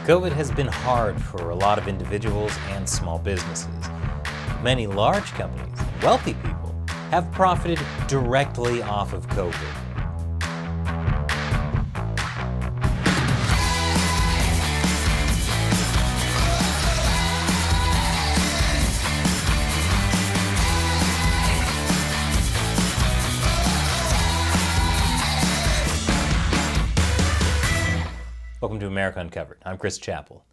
COVID has been hard for a lot of individuals and small businesses. Many large companies, wealthy people, have profited directly off of COVID. Welcome to America Uncovered. I'm Chris Chappell.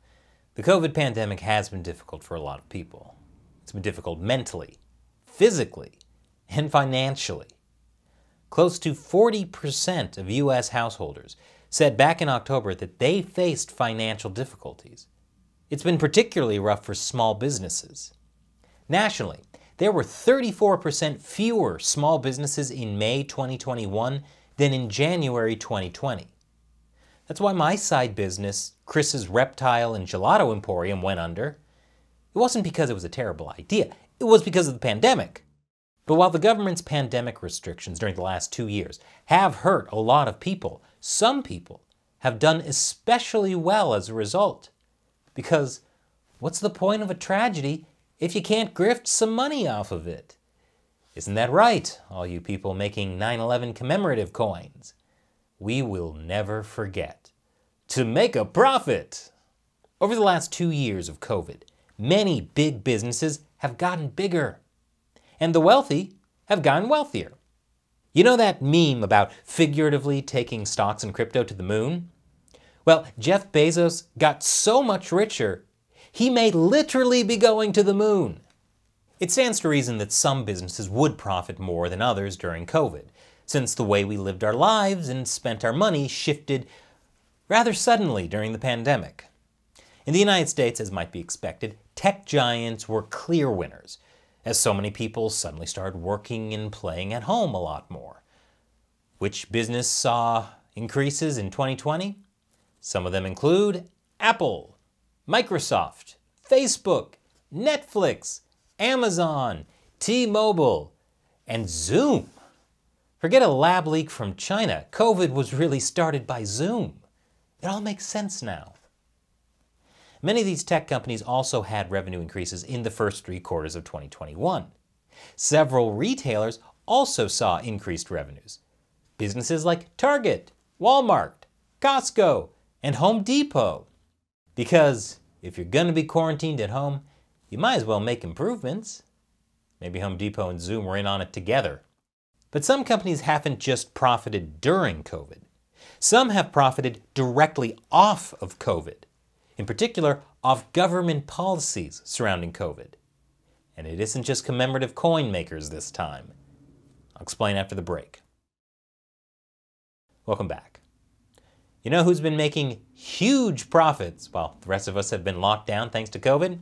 The COVID pandemic has been difficult for a lot of people. It's been difficult mentally, physically, and financially. Close to 40% of U.S. householders said back in October that they faced financial difficulties. It's been particularly rough for small businesses. Nationally, there were 34% fewer small businesses in May 2021 than in January 2020. That's why my side business, Chris's Reptile and Gelato Emporium, went under. It wasn't because it was a terrible idea. It was because of the pandemic. But while the government's pandemic restrictions during the last 2 years have hurt a lot of people, some people have done especially well as a result. Because what's the point of a tragedy if you can't grift some money off of it? Isn't that right, all you people making 9/11 commemorative coins? We will never forget. To make a profit! Over the last 2 years of COVID, many big businesses have gotten bigger. And the wealthy have gotten wealthier. You know that meme about figuratively taking stocks and crypto to the moon? Well, Jeff Bezos got so much richer, he may literally be going to the moon. It stands to reason that some businesses would profit more than others during COVID, since the way we lived our lives and spent our money shifted rather suddenly during the pandemic. In the United States, as might be expected, tech giants were clear winners, as so many people suddenly started working and playing at home a lot more. Which business saw increases in 2020? Some of them include Apple, Microsoft, Facebook, Netflix, Amazon, T-Mobile, and Zoom. Forget a lab leak from China. COVID was really started by Zoom. It all makes sense now. Many of these tech companies also had revenue increases in the first 3 quarters of 2021. Several retailers also saw increased revenues. Businesses like Target, Walmart, Costco, and Home Depot. Because if you're going to be quarantined at home, you might as well make improvements. Maybe Home Depot and Zoom were in on it together. But some companies haven't just profited during COVID. Some have profited directly off of COVID, in particular off government policies surrounding COVID. And it isn't just commemorative coin makers this time. I'll explain after the break. Welcome back. You know who's been making huge profits while the rest of us have been locked down thanks to COVID?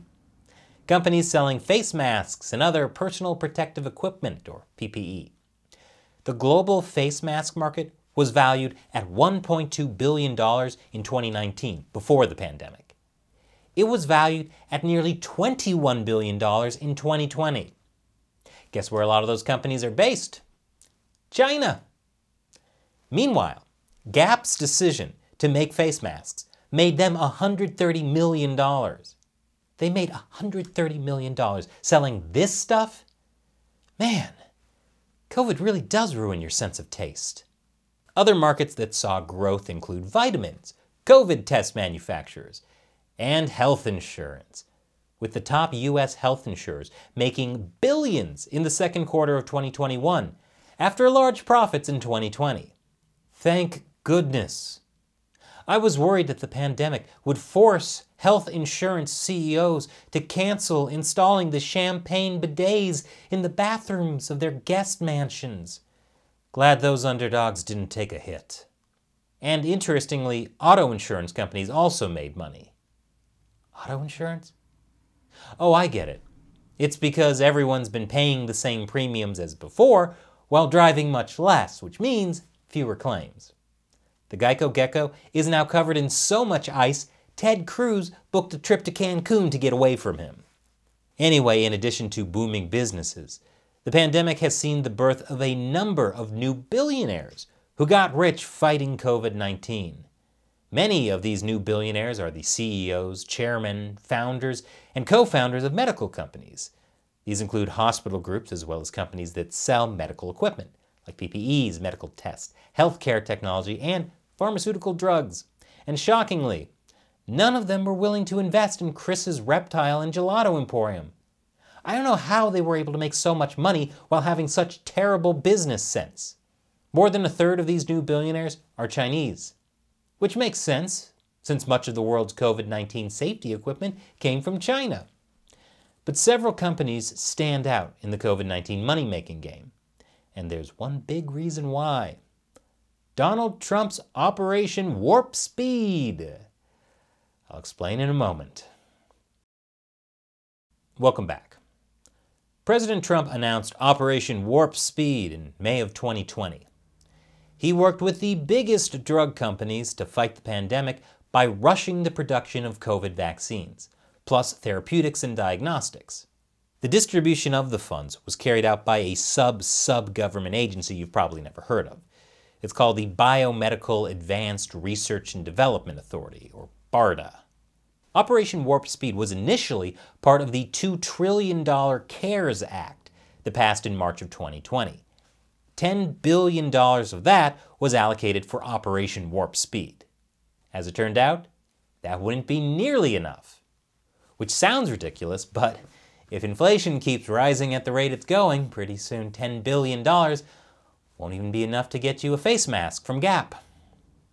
Companies selling face masks and other personal protective equipment, or PPE. The global face mask market was valued at $1.2 billion in 2019, before the pandemic. It was valued at nearly $21 billion in 2020. Guess where a lot of those companies are based? China. Meanwhile, Gap's decision to make face masks made them $130 million. They made $130 million selling this stuff? Man, COVID really does ruin your sense of taste. Other markets that saw growth include vitamins, COVID test manufacturers, and health insurance, with the top U.S. health insurers making billions in the second quarter of 2021 after large profits in 2020. Thank goodness. I was worried that the pandemic would force health insurance CEOs to cancel installing the champagne bidets in the bathrooms of their guest mansions. Glad those underdogs didn't take a hit. And interestingly, auto insurance companies also made money. Auto insurance? Oh, I get it. It's because everyone's been paying the same premiums as before while driving much less, which means fewer claims. The Geico Gecko is now covered in so much ice, Ted Cruz booked a trip to Cancun to get away from him. Anyway, in addition to booming businesses, the pandemic has seen the birth of a number of new billionaires who got rich fighting COVID-19. Many of these new billionaires are the CEOs, chairmen, founders, and co-founders of medical companies. These include hospital groups as well as companies that sell medical equipment, like PPEs, medical tests, healthcare technology, and pharmaceutical drugs. And shockingly, none of them were willing to invest in Chris's Reptile and Gelato Emporium. I don't know how they were able to make so much money while having such terrible business sense. More than a third of these new billionaires are Chinese. Which makes sense, since much of the world's COVID-19 safety equipment came from China. But several companies stand out in the COVID-19 money-making game. And there's one big reason why. Donald Trump's Operation Warp Speed. I'll explain in a moment. Welcome back. President Trump announced Operation Warp Speed in May of 2020. He worked with the biggest drug companies to fight the pandemic by rushing the production of COVID vaccines, plus therapeutics and diagnostics. The distribution of the funds was carried out by a sub-government agency you've probably never heard of. It's called the Biomedical Advanced Research and Development Authority, or BARDA. Operation Warp Speed was initially part of the $2 trillion CARES Act that passed in March of 2020. $10 billion of that was allocated for Operation Warp Speed. As it turned out, that wouldn't be nearly enough. Which sounds ridiculous, but if inflation keeps rising at the rate it's going, pretty soon $10 billion won't even be enough to get you a face mask from Gap.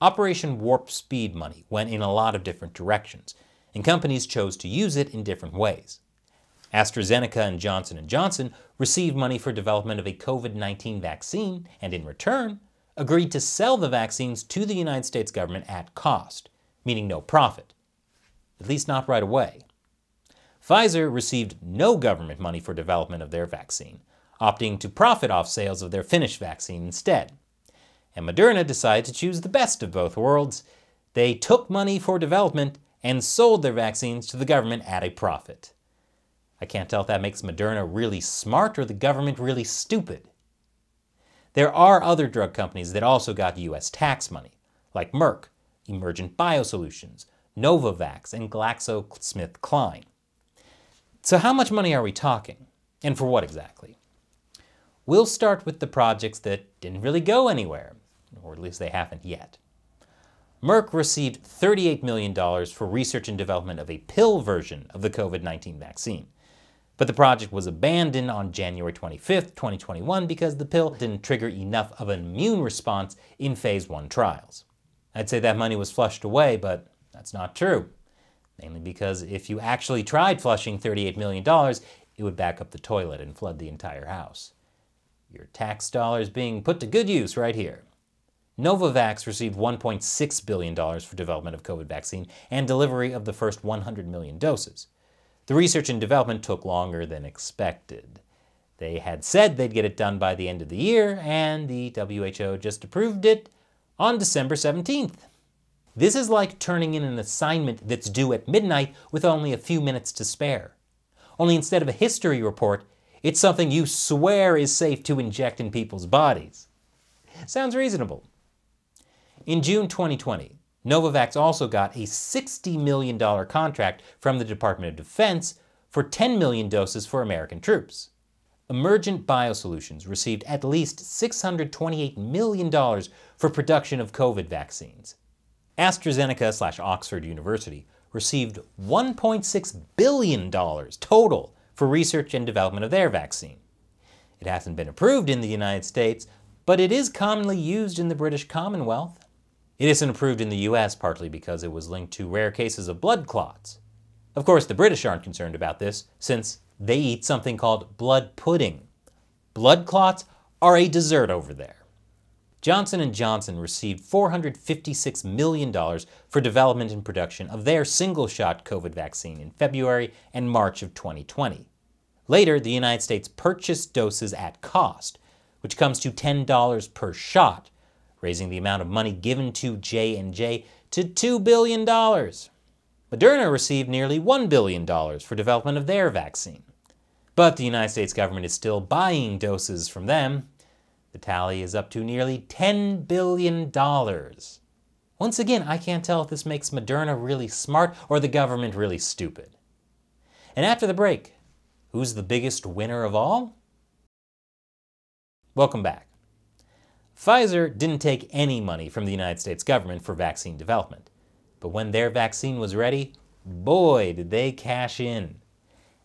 Operation Warp Speed money went in a lot of different directions, and companies chose to use it in different ways. AstraZeneca and Johnson & Johnson received money for development of a COVID-19 vaccine and, in return, agreed to sell the vaccines to the United States government at cost, meaning no profit. At least not right away. Pfizer received no government money for development of their vaccine, opting to profit off sales of their finished vaccine instead. And Moderna decided to choose the best of both worlds. They took money for development and sold their vaccines to the government at a profit. I can't tell if that makes Moderna really smart or the government really stupid. There are other drug companies that also got U.S. tax money, like Merck, Emergent Biosolutions, Novavax, and GlaxoSmithKline. So how much money are we talking? And for what exactly? We'll start with the projects that didn't really go anywhere, or at least they haven't yet. Merck received $38 million for research and development of a pill version of the COVID-19 vaccine. But the project was abandoned on January 25, 2021 because the pill didn't trigger enough of an immune response in phase 1 trials. I'd say that money was flushed away, but that's not true. Mainly because if you actually tried flushing $38 million, it would back up the toilet and flood the entire house. Your tax dollars being put to good use right here. Novavax received $1.6 billion for development of COVID vaccine and delivery of the first 100 million doses. The research and development took longer than expected. They had said they'd get it done by the end of the year, and the WHO just approved it on December 17th. This is like turning in an assignment that's due at midnight with only a few minutes to spare. Only instead of a history report, it's something you swear is safe to inject in people's bodies. Sounds reasonable. In June 2020, Novavax also got a $60 million contract from the Department of Defense for 10 million doses for American troops. Emergent Biosolutions received at least $628 million for production of COVID vaccines. AstraZeneca/Oxford University received $1.6 billion total for research and development of their vaccine. It hasn't been approved in the United States, but it is commonly used in the British Commonwealth. It isn't approved in the US partly because it was linked to rare cases of blood clots. Of course, the British aren't concerned about this since they eat something called blood pudding. Blood clots are a dessert over there. Johnson & Johnson received $456 million for development and production of their single-shot COVID vaccine in February and March of 2020. Later, the United States purchased doses at cost, which comes to $10 per shot, raising the amount of money given to J&J to $2 billion. Moderna received nearly $1 billion for development of their vaccine. But the United States government is still buying doses from them. The tally is up to nearly $10 billion. Once again, I can't tell if this makes Moderna really smart or the government really stupid. And after the break, who's the biggest winner of all? Welcome back. Pfizer didn't take any money from the United States government for vaccine development. But when their vaccine was ready, boy, did they cash in.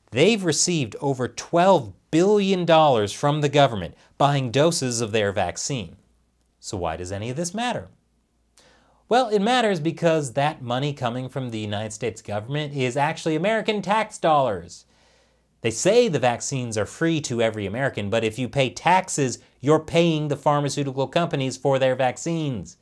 They've received over $12 billion from the government buying doses of their vaccine. So why does any of this matter? Well, it matters because that money coming from the United States government is actually American tax dollars. They say the vaccines are free to every American, but if you pay taxes, you're paying the pharmaceutical companies for their vaccines.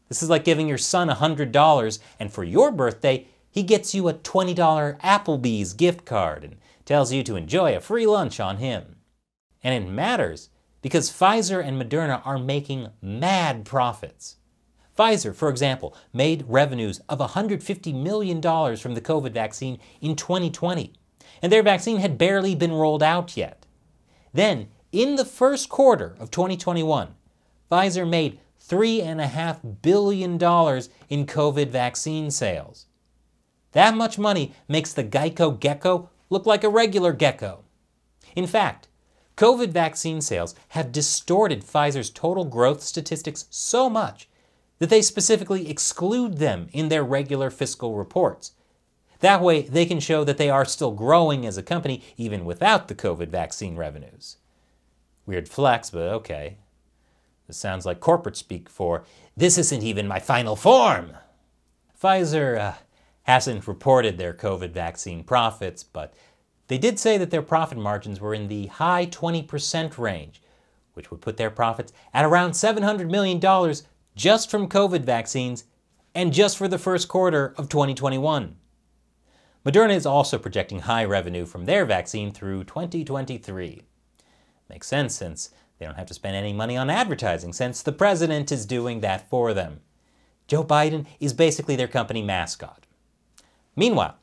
This is like giving your son $100, and for your birthday, he gets you a $20 Applebee's gift card and tells you to enjoy a free lunch on him. And it matters because Pfizer and Moderna are making mad profits. Pfizer, for example, made revenues of $150 million from the COVID vaccine in 2020, and their vaccine had barely been rolled out yet. Then, in the first quarter of 2021, Pfizer made $3.5 billion in COVID vaccine sales. That much money makes the Geico gecko look like a regular gecko. In fact, COVID vaccine sales have distorted Pfizer's total growth statistics so much that they specifically exclude them in their regular fiscal reports. That way, they can show that they are still growing as a company even without the COVID vaccine revenues. Weird flex, but okay. This sounds like corporate speak for, "This isn't even my final form." Pfizer hasn't reported their COVID vaccine profits, but they did say that their profit margins were in the high 20% range, which would put their profits at around $700 million just from COVID vaccines and just for the first quarter of 2021. Moderna is also projecting high revenue from their vaccine through 2023. Makes sense since they don't have to spend any money on advertising since the president is doing that for them. Joe Biden is basically their company mascot. Meanwhile,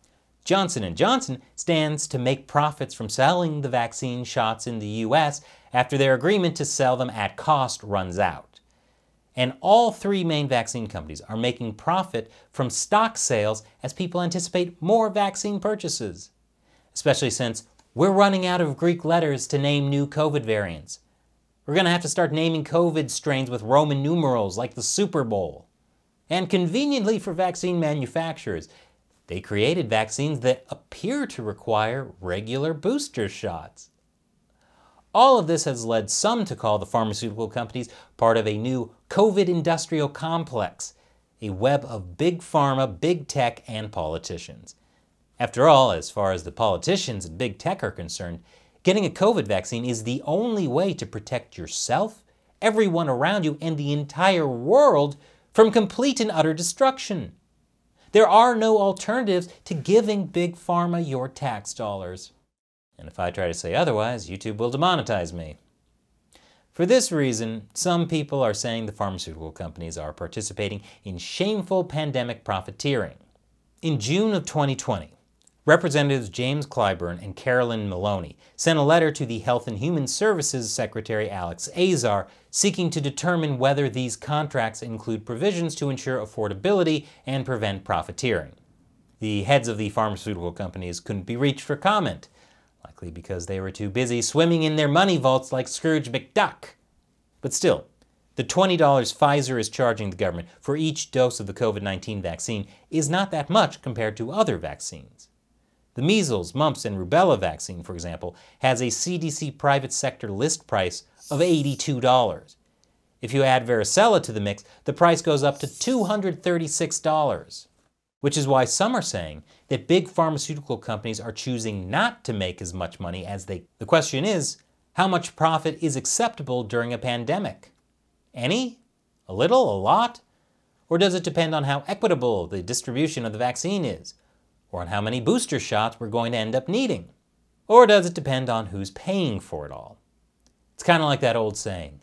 Johnson & Johnson stands to make profits from selling the vaccine shots in the U.S. after their agreement to sell them at cost runs out. And all three main vaccine companies are making profit from stock sales as people anticipate more vaccine purchases, especially since we're running out of Greek letters to name new COVID variants. We're going to have to start naming COVID strains with Roman numerals like the Super Bowl. And conveniently for vaccine manufacturers, they created vaccines that appear to require regular booster shots. All of this has led some to call the pharmaceutical companies part of a new COVID industrial complex, a web of big pharma, big tech, and politicians. After all, as far as the politicians and big tech are concerned, getting a COVID vaccine is the only way to protect yourself, everyone around you, and the entire world from complete and utter destruction. There are no alternatives to giving big pharma your tax dollars. And if I try to say otherwise, YouTube will demonetize me. For this reason, some people are saying the pharmaceutical companies are participating in shameful pandemic profiteering. In June of 2020, Representatives James Clyburn and Carolyn Maloney sent a letter to the Health and Human Services Secretary Alex Azar seeking to determine whether these contracts include provisions to ensure affordability and prevent profiteering. The heads of the pharmaceutical companies couldn't be reached for comment, likely because they were too busy swimming in their money vaults like Scrooge McDuck. But still, the $20 Pfizer is charging the government for each dose of the COVID-19 vaccine is not that much compared to other vaccines. The measles, mumps, and rubella vaccine, for example, has a CDC private sector list price of $82. If you add varicella to the mix, the price goes up to $236. Which is why some are saying that big pharmaceutical companies are choosing not to make as much money as they. The question is, how much profit is acceptable during a pandemic? Any? A little? A lot? Or does it depend on how equitable the distribution of the vaccine is? Or on how many booster shots we're going to end up needing? Or does it depend on who's paying for it all? It's kind of like that old saying,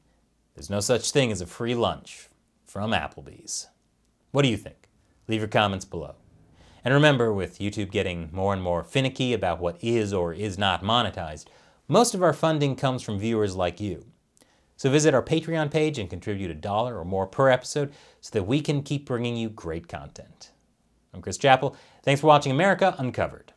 there's no such thing as a free lunch from Applebee's. What do you think? Leave your comments below. And remember, with YouTube getting more and more finicky about what is or is not monetized, most of our funding comes from viewers like you. So visit our Patreon page and contribute $1 or more per episode so that we can keep bringing you great content. I'm Chris Chappell. Thanks for watching America Uncovered.